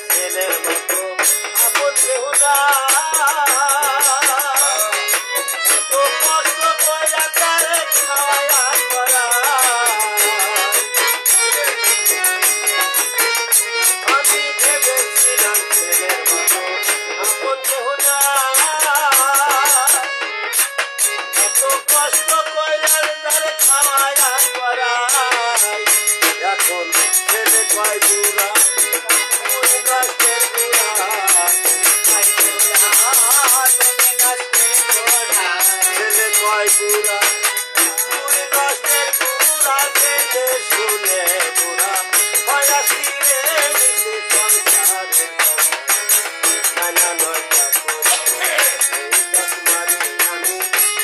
ছেলের মতো আপন কেহ নাই। এত কষ্ট কইরা তারে খাওয়াইয়া পরাই। আমি ভেবেছিলাম ছেলের মতো আপন কেহ নাই। এত কষ্ট কইরা তারে খাওয়াইয়া পরাই। এখন ছেলে কয় বুড়া ওই গাছের বুড়া। ছেলে কয় বুড়া ওই গাছের বুড়া। ছেলে শুনে বুড়া হয়াছি রে নিজে সংসারে নানা নয়টা করে মারি আমি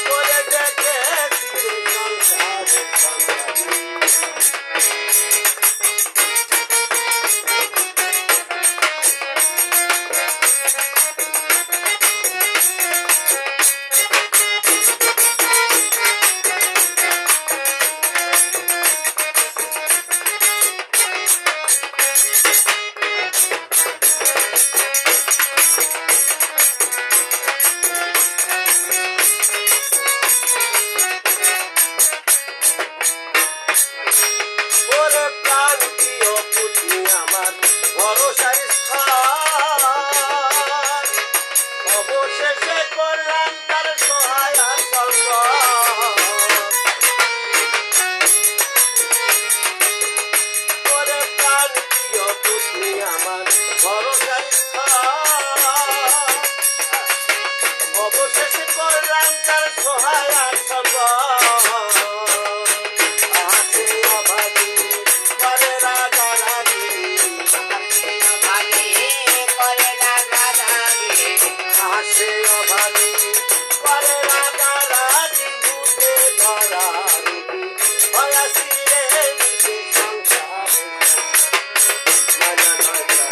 করে দেখেছি সংসারে সংসারী। ওরে প্রাণ প্রিয় পুত্নী আমার ভরসার স্থান। অবশেষে করলাম তার সহায় সঙ্গ। ওরে প্রাণ প্রিয় পুত্নী আমার ভরসার স্থান। অবশেষে করলাম তার সহায় সঙ্গ। আসে অভাগী করে রাগারাগি। আসে অভাগী করে রাগারাগি। ভূতে ধরা রোগী হয়াছি রে নিজে সংসারে নানা নয়টা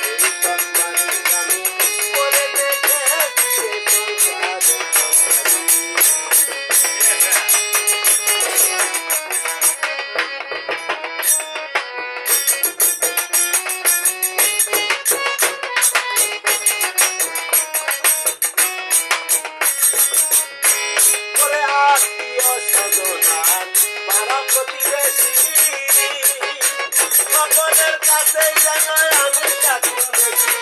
করে তৎমারি আমি করে দেখেছি রে সংসারে করে আত্মীয় স্বজনার পাড়া প্রতিবেশী সকলের কাছে যেন আমি এখন বেশি।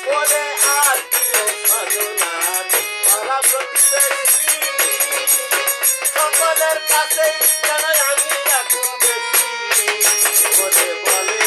করে আত্মীয় স্বজনার পাড়া প্রতিবেশী সকলের কাছে যেন আমি এখন বেশি। করে বলে